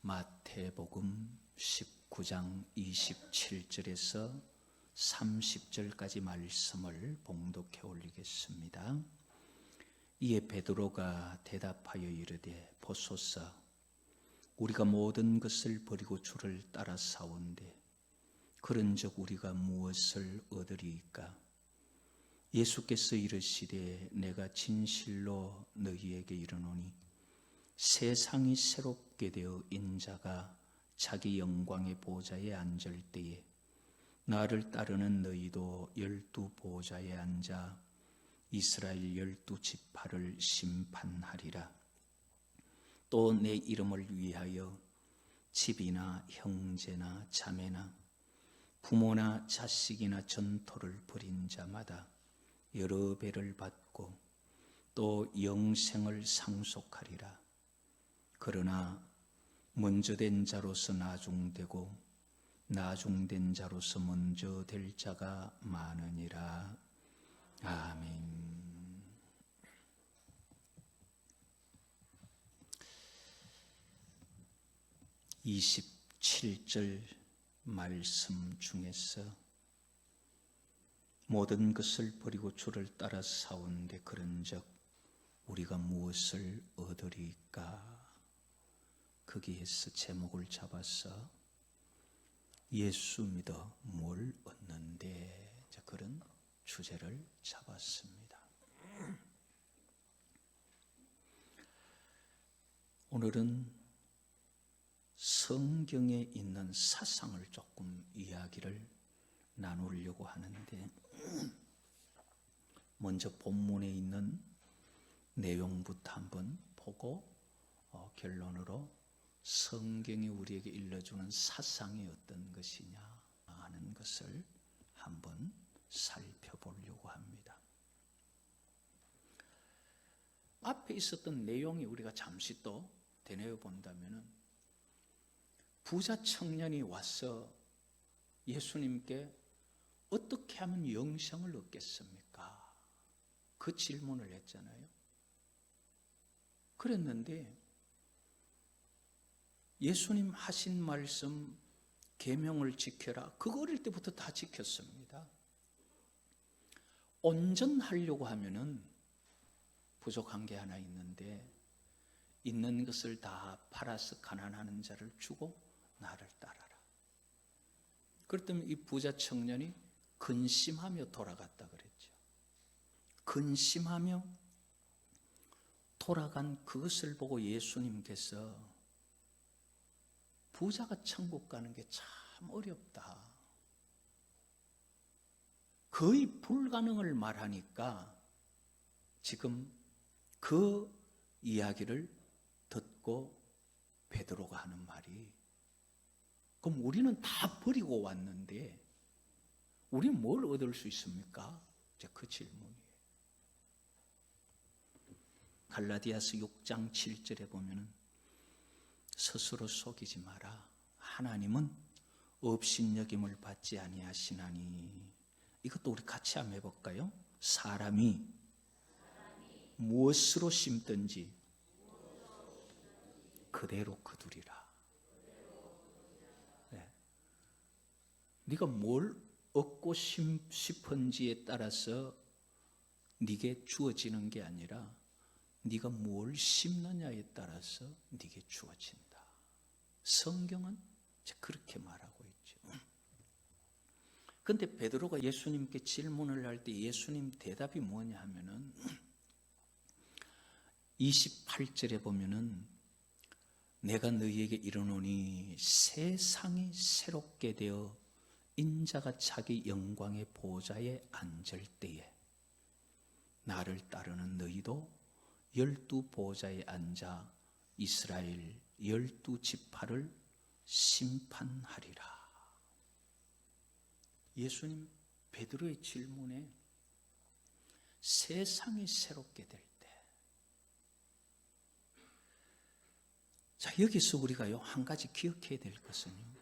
마태복음 19장 27절에서 30절까지 말씀을 봉독해 올리겠습니다. 이에 베드로가 대답하여 이르되 보소서, 우리가 모든 것을 버리고 주를 따라 싸운데 그런즉 우리가 무엇을 얻으리이까? 예수께서 이르시되 내가 진실로 너희에게 이르노니 세상이 새롭게 되어 인자가 자기 영광의 보좌에 앉을 때에 나를 따르는 너희도 12 보좌에 앉아 이스라엘 12 지파를 심판하리라. 또 내 이름을 위하여 집이나 형제나 자매나 부모나 자식이나 전토를 벌인 자마다 여러 배를 받고 또 영생을 상속하리라. 그러나 먼저 된 자로서 나중되고 나중된 자로서 먼저 될 자가 많으니라. 아멘. (27절) 말씀 중에서 모든 것을 버리고 주를 따라 싸운데 그런즉 우리가 무엇을 얻으리까? 거기에서 제목을 잡아서 예수 믿어 뭘 얻는데, 그런 주제를 잡았습니다. 오늘은 성경에 있는 사상을 조금 이야기를 나누려고 하는데, 먼저 본문에 있는 내용부터 한번 보고 결론으로 성경이 우리에게 일러주는 사상이 어떤 것이냐 하는 것을 한번 살펴보려고 합니다. 앞에 있었던 내용이 우리가 잠시 또 되뇌어 본다면, 부자 청년이 와서 예수님께 어떻게 하면 영생을 얻겠습니까? 그 질문을 했잖아요. 그랬는데 예수님 하신 말씀, 계명을 지켜라, 그거 어릴 때부터 다 지켰습니다. 온전하려고 하면은 부족한 게 하나 있는데, 있는 것을 다 팔아서 가난하는 자를 주고 나를 따라라. 그랬더니 이 부자 청년이 근심하며 돌아갔다 그랬죠. 근심하며 돌아간 그것을 보고 예수님께서 부자가 천국 가는 게 참 어렵다, 거의 불가능을 말하니까 지금 그 이야기를 듣고 베드로가 하는 말이, 그럼 우리는 다 버리고 왔는데 우리는 뭘 얻을 수 있습니까? 그 질문이에요. 갈라디아서 6장 7절에 보면은 스스로 속이지 마라. 하나님은 업신여김을 받지 아니하시나니. 이것도 우리 같이 한번 해볼까요? 사람이 무엇으로 심든지 그대로 거두리라. 네. 네가 뭘 얻고 싶은지에 따라서 네게 주어지는 게 아니라 네가 뭘 심느냐에 따라서 네게 주어진다. 성경은 그렇게 말하고 있죠. 그런데 베드로가 예수님께 질문을 할 때 예수님 대답이 뭐냐 하면은 28절에 보면은 내가 너희에게 이르노니 세상이 새롭게 되어 인자가 자기 영광의 보좌에 앉을 때에 나를 따르는 너희도 12 보좌에 앉아 이스라엘 12 지파를 심판하리라. 예수님 베드로의 질문에 세상이 새롭게 될 때, 자, 여기서 우리가요 한 가지 기억해야 될 것은요,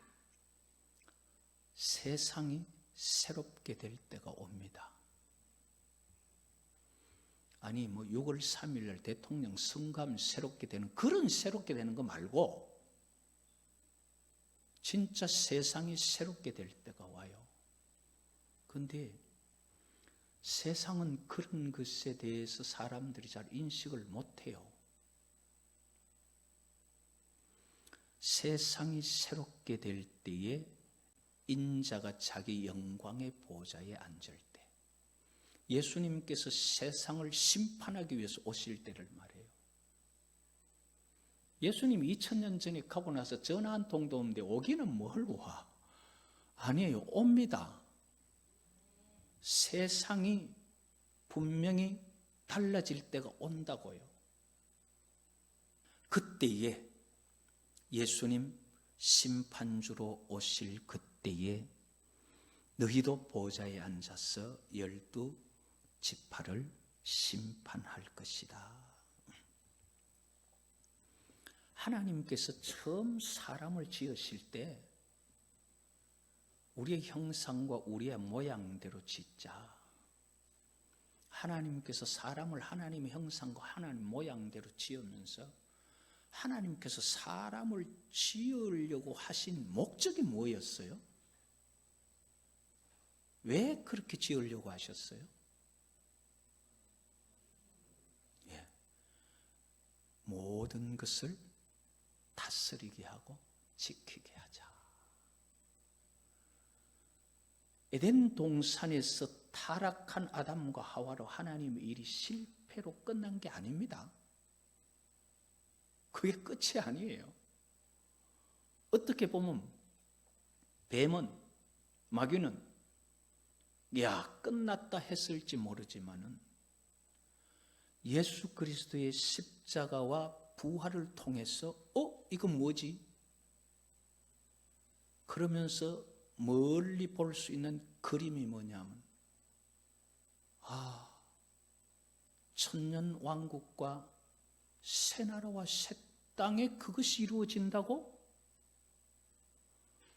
세상이 새롭게 될 때가 옵니다. 아니 6월 3일 날 대통령 선거하면 새롭게 되는, 그런 새롭게 되는 거 말고 진짜 세상이 새롭게 될 때가 와요. 그런데 세상은 그런 것에 대해서 사람들이 잘 인식을 못해요. 세상이 새롭게 될 때에 인자가 자기 영광의 보좌에 앉을 때, 예수님께서 세상을 심판하기 위해서 오실 때를 말해요. 예수님 2000년 전에 가고 나서 전화 한 통도 없는데 오기는 뭘 와? 아니에요. 옵니다. 세상이 분명히 달라질 때가 온다고요. 그때에 예수님 심판주로 오실 그때에 너희도 보좌에 앉아서 12지파를 심판할 것이다. 하나님께서 처음 사람을 지으실 때 우리의 형상과 우리의 모양대로 짓자. 하나님께서 사람을 하나님의 형상과 하나님 모양대로 지으면서 하나님께서 사람을 지으려고 하신 목적이 뭐였어요? 왜 그렇게 지으려고 하셨어요? 모든 것을 다스리게 하고 지키게 하자. 에덴 동산에서 타락한 아담과 하와로 하나님의 일이 실패로 끝난 게 아닙니다. 그게 끝이 아니에요. 어떻게 보면 뱀은, 마귀는 야 끝났다 했을지 모르지만은 예수 그리스도의 십자가와 부활을 통해서 이건 뭐지? 그러면서 멀리 볼 수 있는 그림이 뭐냐면 천년 왕국과 새 나라와 새 땅에 그것이 이루어진다고?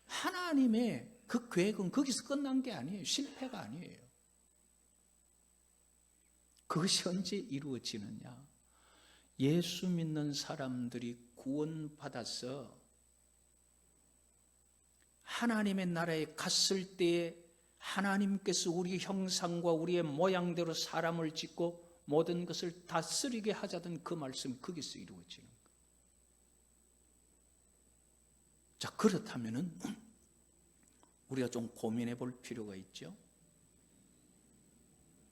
하나님의 그 계획은 거기서 끝난 게 아니에요. 실패가 아니에요. 그것이 언제 이루어지느냐? 예수 믿는 사람들이 구원받아서 하나님의 나라에 갔을 때에 하나님께서 우리 형상과 우리의 모양대로 사람을 짓고 모든 것을 다스리게 하자던 그 말씀이 거기서 이루어지는 거예요. 자, 그렇다면은 우리가 좀 고민해 볼 필요가 있죠.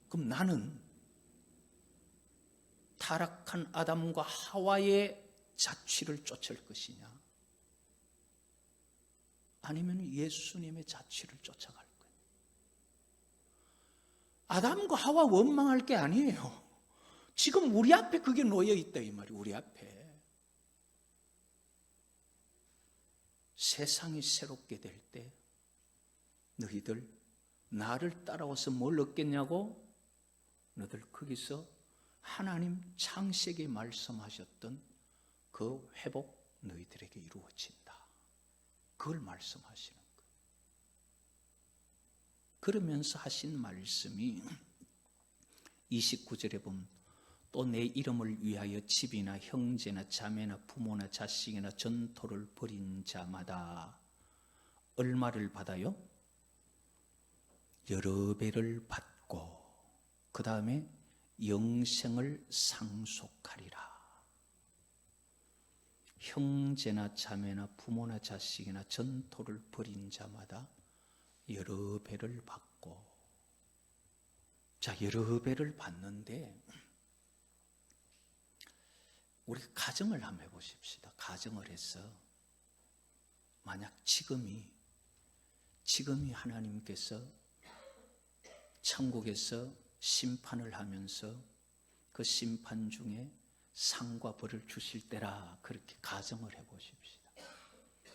그럼 나는 타락한 아담과 하와의 자취를 쫓을 것이냐? 아니면 예수님의 자취를 쫓아갈 거예요? 아담과 하와 원망할 게 아니에요. 지금 우리 앞에 그게 놓여 있다 이 말이에요. 우리 앞에. 세상이 새롭게 될 때 너희들 나를 따라와서 뭘 얻겠냐고? 너희들 거기서 하나님 창세기에 말씀하셨던 그 회복 너희들에게 이루어진다. 그걸 말씀하시는 거예요. 그러면서 하신 말씀이 29절에 보면 또 내 이름을 위하여 집이나 형제나 자매나 부모나 자식이나 전토를 벌인 자마다 얼마를 받아요? 여러 배를 받고 그 다음에 영생을 상속하리라. 형제나 자매나 부모나 자식이나 전토를 벌인 자마다 여러 배를 받고, 자, 여러 배를 받는데 우리 가정을 한번 해보십시다. 가정을 해서 만약 지금이 하나님께서 천국에서 심판을 하면서 그 심판 중에 상과 벌을 주실 때라 그렇게 가정을 해보십시다.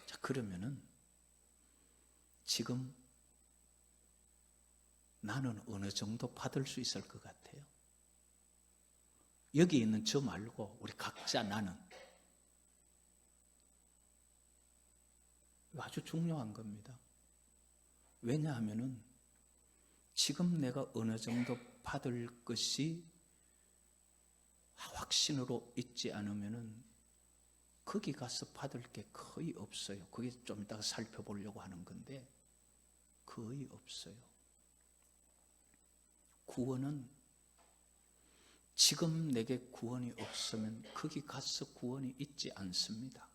자, 그러면은 지금 나는 어느 정도 받을 수 있을 것 같아요? 여기 있는 저 말고 우리 각자 나는 아주 중요한 겁니다. 왜냐하면은 지금 내가 어느 정도 받을 것이 확신으로 있지 않으면은 거기 가서 받을 게 거의 없어요. 그게 좀 이따가 살펴보려고 하는 건데 거의 없어요. 구원은 지금 내게 구원이 없으면 거기 가서 구원이 있지 않습니다.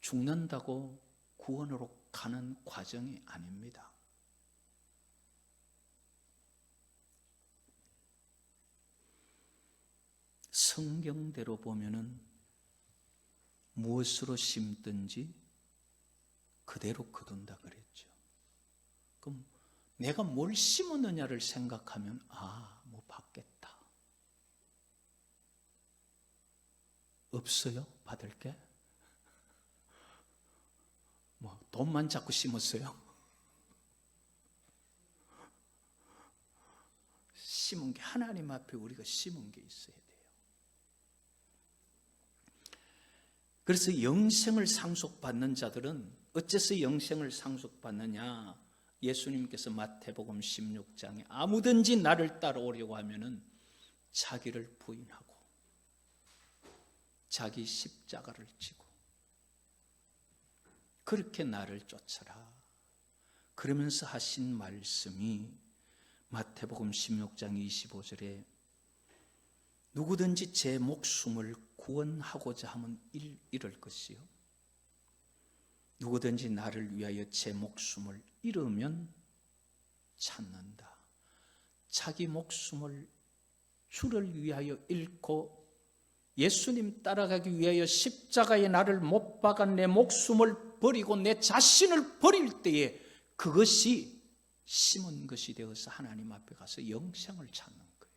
죽는다고 구원으로 가는 과정이 아닙니다. 성경대로 보면은 무엇으로 심든지 그대로 거둔다 그랬죠. 그럼 내가 뭘 심었느냐를 생각하면 뭐 받겠다. 없어요? 받을 게? 돈만 자꾸 심었어요? 심은 게 하나님 앞에 우리가 심은 게 있어야 돼요. 그래서 영생을 상속받는 자들은 어째서 영생을 상속받느냐? 예수님께서 마태복음 16장에 아무든지 나를 따라오려고 하면은 자기를 부인하고 자기 십자가를 지고 그렇게 나를 쫓아라. 그러면서 하신 말씀이 마태복음 16장 25절에 누구든지 제 목숨을 구원하고자 하면 잃을 것이요 누구든지 나를 위하여 제 목숨을 잃으면 찾는다. 자기 목숨을 주를 위하여 잃고 예수님 따라가기 위하여 십자가에 나를 못 박아 내 목숨을 버리고 내 자신을 버릴 때에 그것이 심은 것이 되어서 하나님 앞에 가서 영생을 찾는 거예요.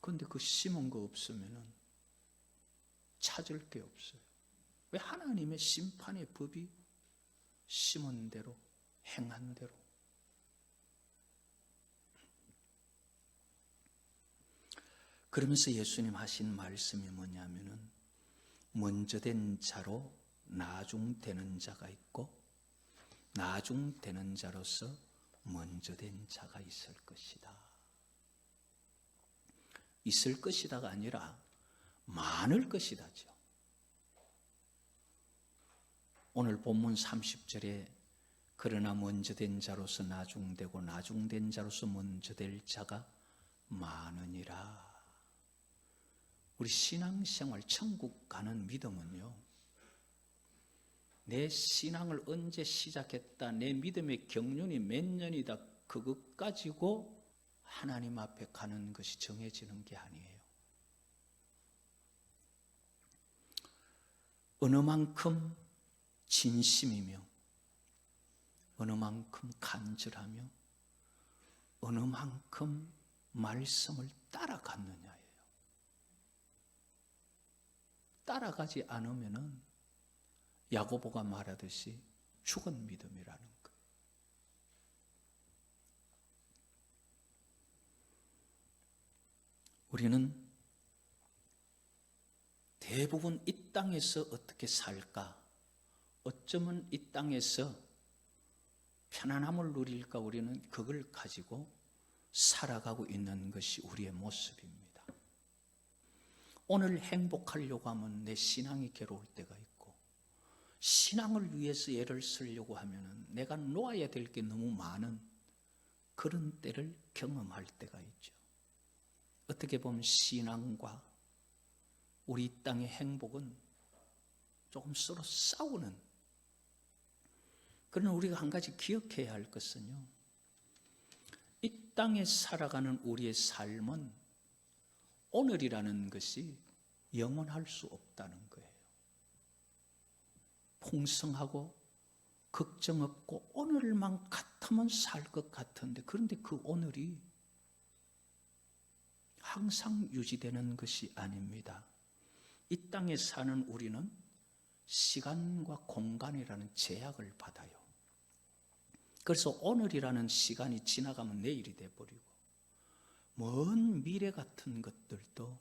그런데 그 심은 거 없으면 찾을 게 없어요. 왜? 하나님의 심판의 법이 심은 대로 행한 대로. 그러면서 예수님 하신 말씀이 뭐냐면은 먼저 된 자로 나중되는 자가 있고 나중되는 자로서 먼저 된 자가 있을 것이다. 있을 것이다가 아니라 많을 것이다죠. 오늘 본문 30절에 그러나 먼저 된 자로서 나중되고 나중된 자로서 먼저 될 자가 많으니라. 우리 신앙생활 천국 가는 믿음은요, 내 신앙을 언제 시작했다, 내 믿음의 경륜이 몇 년이다, 그것 가지고 하나님 앞에 가는 것이 정해지는 게 아니에요. 어느 만큼 진심이며 어느 만큼 간절하며 어느 만큼 말씀을 따라갔느냐예요. 따라가지 않으면은 야고보가 말하듯이 죽은 믿음이라는 거예요. 우리는 대부분 이 땅에서 어떻게 살까? 어쩌면 이 땅에서 편안함을 누릴까? 우리는 그걸 가지고 살아가고 있는 것이 우리의 모습입니다. 오늘 행복하려고 하면 내 신앙이 괴로울 때가 있고, 신앙을 위해서 애를 쓰려고 하면 내가 놓아야 될 게 너무 많은 그런 때를 경험할 때가 있죠. 어떻게 보면 신앙과 우리 땅의 행복은 조금 서로 싸우는. 그러나 우리가 한 가지 기억해야 할 것은요, 이 땅에 살아가는 우리의 삶은 오늘이라는 것이 영원할 수 없다는 거예요. 풍성하고 걱정 없고 오늘만 같으면 살 것 같은데, 그런데 그 오늘이 항상 유지되는 것이 아닙니다. 이 땅에 사는 우리는 시간과 공간이라는 제약을 받아요. 그래서 오늘이라는 시간이 지나가면 내일이 돼버리고, 먼 미래 같은 것들도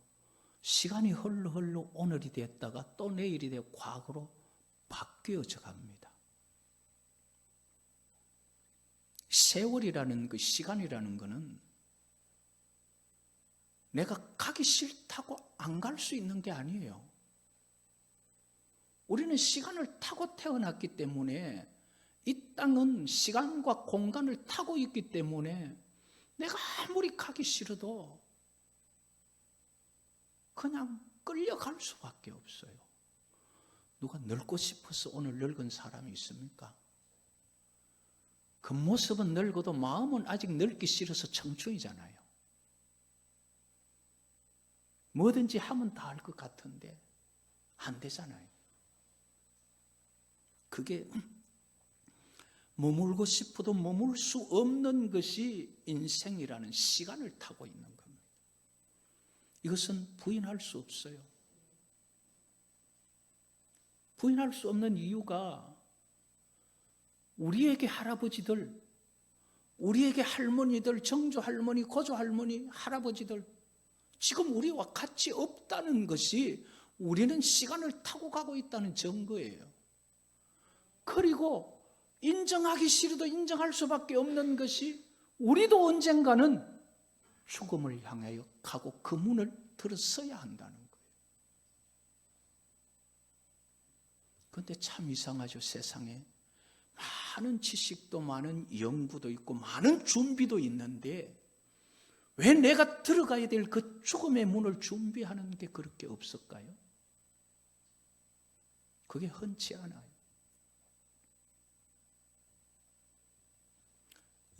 시간이 흘러 오늘이 됐다가 또 내일이 되고 과거로 바뀌어져 갑니다. 세월이라는 그 시간이라는 것은 내가 가기 싫다고 안 갈 수 있는 게 아니에요. 우리는 시간을 타고 태어났기 때문에 이 땅은 시간과 공간을 타고 있기 때문에 내가 아무리 가기 싫어도 그냥 끌려갈 수밖에 없어요. 누가 늙고 싶어서 오늘 늙은 사람이 있습니까? 겉모습은 늙어도 마음은 아직 늙기 싫어서 청춘이잖아요. 뭐든지 하면 다 할 것 같은데 안 되잖아요. 그게 머물고 싶어도 머물 수 없는 것이 인생이라는 시간을 타고 있는 겁니다. 이것은 부인할 수 없어요. 부인할 수 없는 이유가 우리에게 할아버지들, 우리에게 할머니들, 정조 할머니, 고조 할머니, 할아버지들 지금 우리와 같이 없다는 것이 우리는 시간을 타고 가고 있다는 증거예요. 그리고 인정하기 싫어도 인정할 수밖에 없는 것이 우리도 언젠가는 죽음을 향하여 가고 그 문을 들어서야 한다는 거예요. 그런데 참 이상하죠. 세상에 많은 지식도 많은 연구도 있고 많은 준비도 있는데 왜 내가 들어가야 될 그 죽음의 문을 준비하는 게 그렇게 없을까요? 그게 흔치 않아요.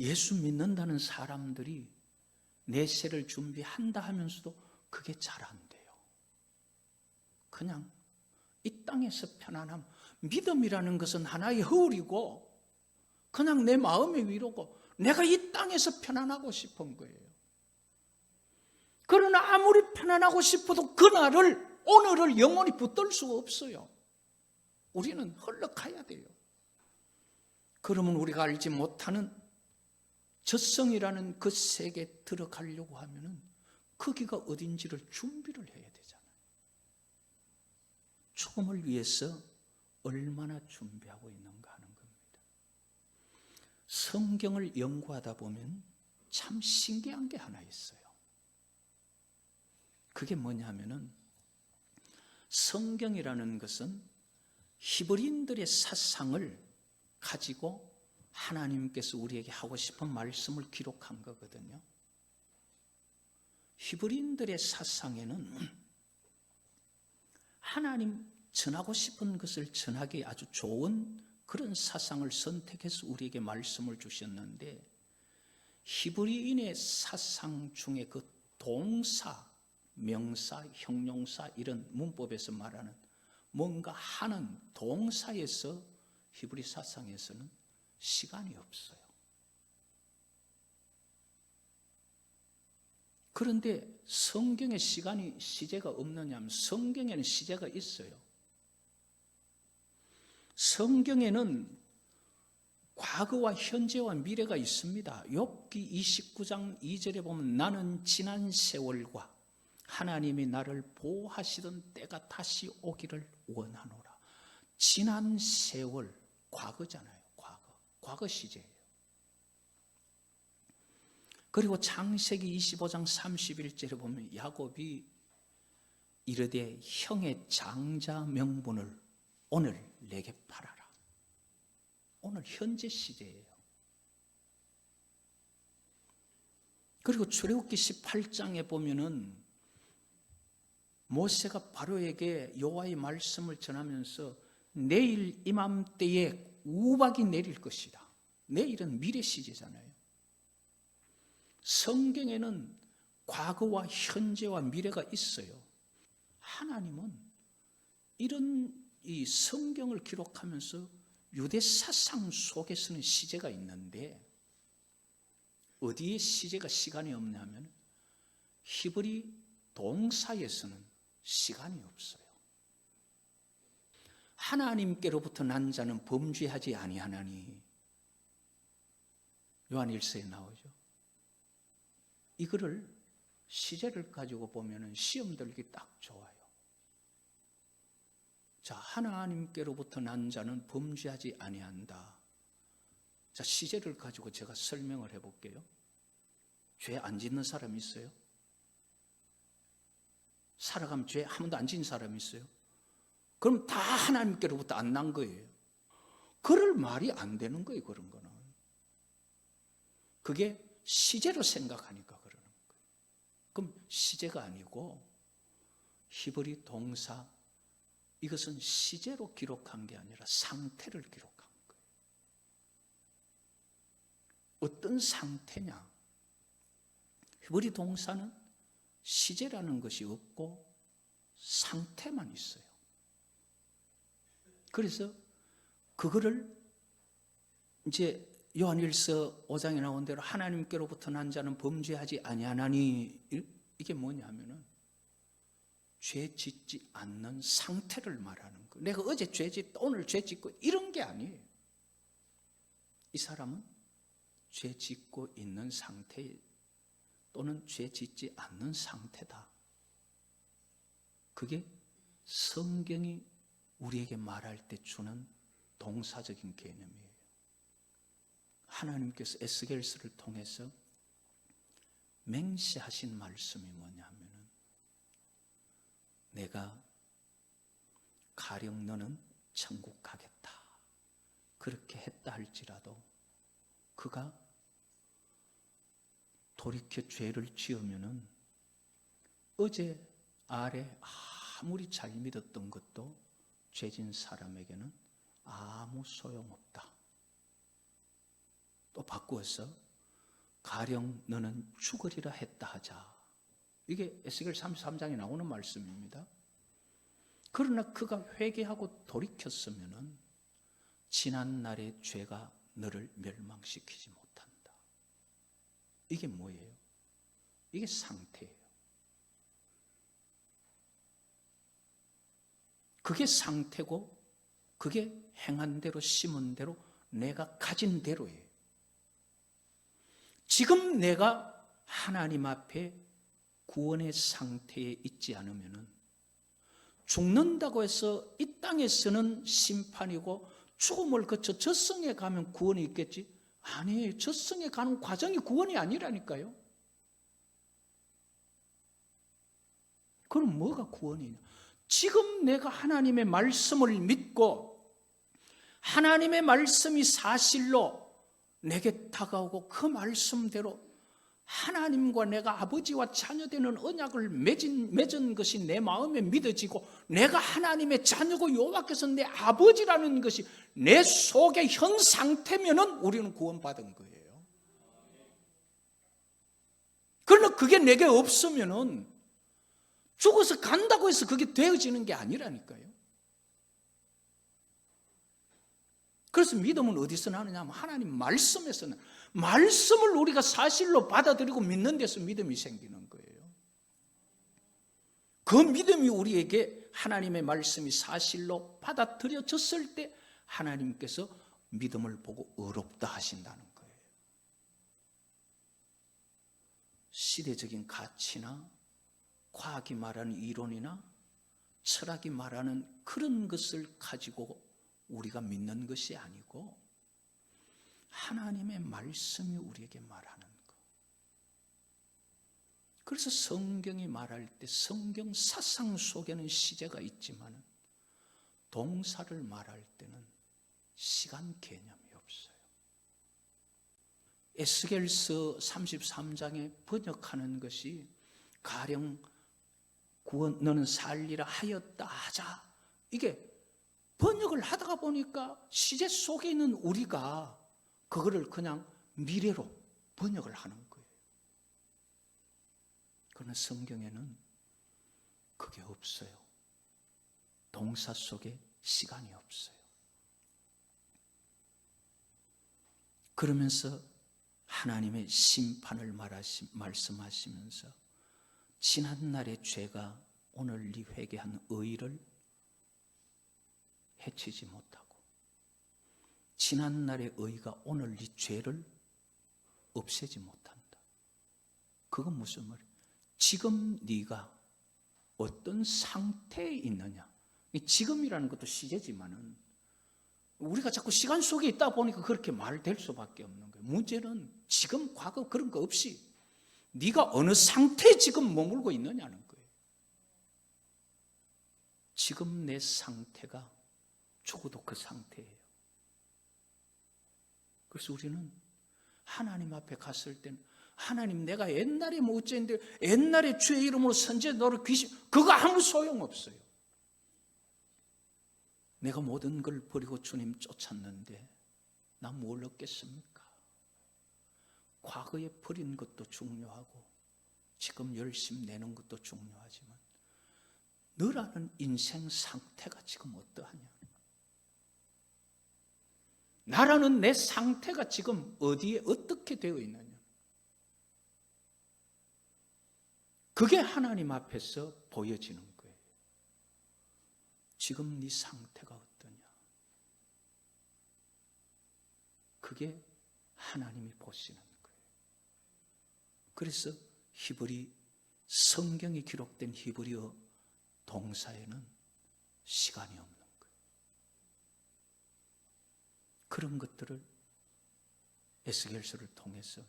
예수 믿는다는 사람들이 내세를 준비한다 하면서도 그게 잘 안 돼요. 그냥 이 땅에서 편안함, 믿음이라는 것은 하나의 허울이고 그냥 내 마음의 위로고 내가 이 땅에서 편안하고 싶은 거예요. 그러나 아무리 편안하고 싶어도 그날을, 오늘을 영원히 붙들 수가 없어요. 우리는 흘러가야 돼요. 그러면 우리가 알지 못하는 젖성이라는 그 세계에 들어가려고 하면은 거기가 어딘지를 준비를 해야 되잖아요. 죽음을 위해서 얼마나 준비하고 있는가 하는 겁니다. 성경을 연구하다 보면 참 신기한 게 하나 있어요. 그게 뭐냐면은 성경이라는 것은 히브리인들의 사상을 가지고 하나님께서 우리에게 하고 싶은 말씀을 기록한 거거든요. 히브리인들의 사상에는 하나님 전하고 싶은 것을 전하기 아주 좋은 그런 사상을 선택해서 우리에게 말씀을 주셨는데 히브리인의 사상 중에 그 동사, 명사, 형용사 이런 문법에서 말하는 뭔가 하는 동사에서 히브리 사상에서는 시간이 없어요. 그런데 성경에 시제가 없느냐 하면 성경에는 시제가 있어요. 성경에는 과거와 현재와 미래가 있습니다. 욥기 29장 2절에 보면 나는 지난 세월과 하나님이 나를 보호하시던 때가 다시 오기를 원하노라. 지난 세월, 과거잖아요. 과거 시제예요. 그리고 창세기 25장 31절에 보면 야곱이 이르되 형의 장자 명분을 오늘 내게 팔아라. 오늘 현재 시제예요. 그리고 출애굽기 18장에 보면은 모세가 바로에게 여호와의 말씀을 전하면서 내일 이맘때에 우박이 내릴 것이다. 내일은 미래 시제잖아요. 성경에는 과거와 현재와 미래가 있어요. 하나님은 이런 이 성경을 기록하면서 유대 사상 속에서는 시제가 있는데 어디에 시제가 시간이 없냐면 히브리 동사에서는 시간이 없어요. 하나님께로부터 난 자는 범죄하지 아니하나니 요한일서에 나오죠. 이거를 시제를 가지고 보면 시험 들기 딱 좋아요. 자, 하나님께로부터 난 자는 범죄하지 아니한다. 자, 시제를 가지고 제가 설명을 해볼게요. 죄 안 짓는 사람 있어요? 살아가면 죄 한 번도 안 지은 사람이 있어요? 그럼 다 하나님께로부터 안 난 거예요. 그럴 말이 안 되는 거예요. 그런 거는. 그게 시제로 생각하니까 그러는 거예요. 그럼 시제가 아니고 히브리 동사, 이것은 시제로 기록한 게 아니라 상태를 기록한 거예요. 어떤 상태냐? 히브리 동사는 시제라는 것이 없고 상태만 있어요. 그래서 그거를 이제 요한일서 5장에 나온 대로 하나님께로부터 난 자는 범죄하지 아니하나니, 이게 뭐냐 하면은 죄 짓지 않는 상태를 말하는 거예요. 내가 어제 죄 짓다 오늘 죄 짓고 이런 게 아니에요. 이 사람은 죄 짓고 있는 상태 또는 죄 짓지 않는 상태다. 그게 성경이 우리에게 말할 때 주는 동사적인 개념이에요. 하나님께서 에스겔서를 통해서 맹세하신 말씀이 뭐냐 하면은, 내가 가령 너는 천국 가겠다 그렇게 했다 할지라도 그가 돌이켜 죄를 지으면은 어제 아래 아무리 잘 믿었던 것도 죄진 사람에게는 아무 소용없다. 또 바꾸어서 가령 너는 죽으리라 했다 하자. 이게 에스겔 33장에 나오는 말씀입니다. 그러나 그가 회개하고 돌이켰으면은 지난 날의 죄가 너를 멸망시키지 못한다. 이게 뭐예요? 이게 상태예요. 그게 상태고 그게 행한 대로 심은 대로 내가 가진 대로예요. 지금 내가 하나님 앞에 구원의 상태에 있지 않으면은 죽는다고 해서 이 땅에서는 심판이고 죽음을 거쳐 젖성에 가면 구원이 있겠지? 아니에요. 젖성에 가는 과정이 구원이 아니라니까요. 그럼 뭐가 구원이냐? 지금 내가 하나님의 말씀을 믿고 하나님의 말씀이 사실로 내게 다가오고 그 말씀대로 하나님과 내가 아버지와 자녀되는 언약을 맺은 것이 내 마음에 믿어지고 내가 하나님의 자녀고 여호와께서 내 아버지라는 것이 내 속의 현 상태면은 우리는 구원받은 거예요. 그러나 그게 내게 없으면은 죽어서 간다고 해서 그게 되어지는 게 아니라니까요. 그래서 믿음은 어디서 나느냐 하면 하나님 말씀에서는, 말씀을 우리가 사실로 받아들이고 믿는 데서 믿음이 생기는 거예요. 그 믿음이 우리에게 하나님의 말씀이 사실로 받아들여졌을 때 하나님께서 믿음을 보고 의롭다 하신다는 거예요. 시대적인 가치나 과학이 말하는 이론이나 철학이 말하는 그런 것을 가지고 우리가 믿는 것이 아니고 하나님의 말씀이 우리에게 말하는 것. 그래서 성경이 말할 때 성경 사상 속에는 시제가 있지만 동사를 말할 때는 시간 개념이 없어요. 에스겔서 33장에 번역하는 것이 가령 구원 너는 살리라 하였다 하자, 이게 번역을 하다가 보니까 시제 속에 있는 우리가 그거를 그냥 미래로 번역을 하는 거예요. 그러나 성경에는 그게 없어요. 동사 속에 시간이 없어요. 그러면서 하나님의 심판을 말씀하시면서 지난날의 죄가 오늘 네 회개한 의를 해치지 못하고 지난날의 의가 오늘 네 죄를 없애지 못한다. 그건 무슨 말이에요? 지금 네가 어떤 상태에 있느냐. 지금이라는 것도 시제지만은 우리가 자꾸 시간 속에 있다 보니까 그렇게 말될 수밖에 없는 거예요. 문제는 지금, 과거 그런 거 없이 네가 어느 상태에 지금 머물고 있느냐는 거예요. 지금 내 상태가 죽어도 그 상태예요. 그래서 우리는 하나님 앞에 갔을 때는 하나님, 내가 옛날에 뭐 어쨌는데 옛날에 주의 이름으로 선지자 너를 귀신, 그거 아무 소용없어요. 내가 모든 걸 버리고 주님 쫓았는데 나 뭘 얻겠습니까? 과거에 버린 것도 중요하고 지금 열심 내는 것도 중요하지만 너라는 인생 상태가 지금 어떠하냐? 나라는 내 상태가 지금 어디에 어떻게 되어 있느냐? 그게 하나님 앞에서 보여지는 거예요. 지금 네 상태가 어떠냐? 그게 하나님이 보시는 거예요. 그래서 히브리 성경이 기록된 히브리어 동사에는 시간이 없는 거예요. 그런 것들을 에스겔서를 통해서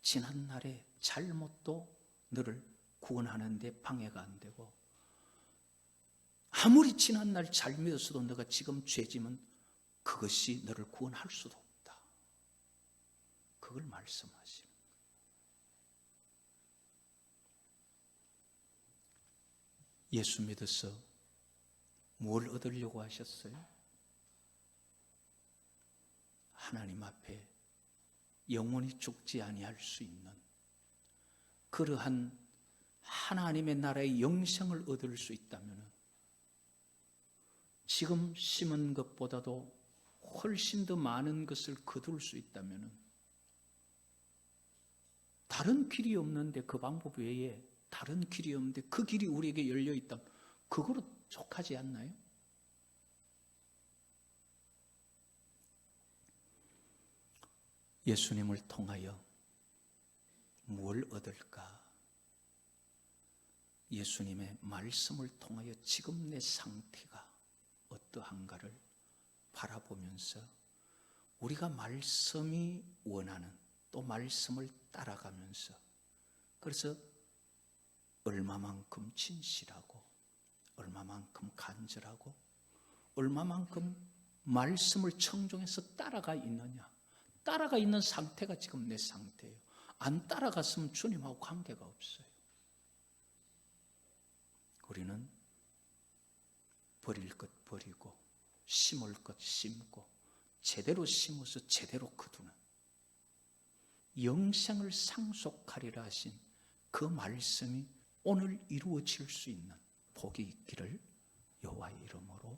지난 날의 잘못도 너를 구원하는 데 방해가 안 되고 아무리 지난 날 잘 믿었어도 너가 지금 죄지면 그것이 너를 구원할 수도 없다. 그걸 말씀하십니다. 예수 믿어서 뭘 얻으려고 하셨어요? 하나님 앞에 영원히 죽지 아니할 수 있는 그러한 하나님의 나라의 영생을 얻을 수 있다면 지금 심은 것보다도 훨씬 더 많은 것을 거둘 수 있다면 다른 길이 없는데 그 방법 외에 다른 길이 없는데 그 길이 우리에게 열려 있다면 그거로 족하지 않나요? 예수님을 통하여 뭘 얻을까? 예수님의 말씀을 통하여 지금 내 상태가 어떠한가를 바라보면서 우리가 말씀이 원하는 또 말씀을 따라가면서 그래서 얼마만큼 진실하고 얼마만큼 간절하고 얼마만큼 말씀을 청종해서 따라가 있느냐. 따라가 있는 상태가 지금 내 상태예요. 안 따라갔으면 주님하고 관계가 없어요. 우리는 버릴 것 버리고 심을 것 심고 제대로 심어서 제대로 거두는 영생을 상속하리라 하신 그 말씀이 오늘 이루어질 수 있는 복이 있기를 여호와의 이름으로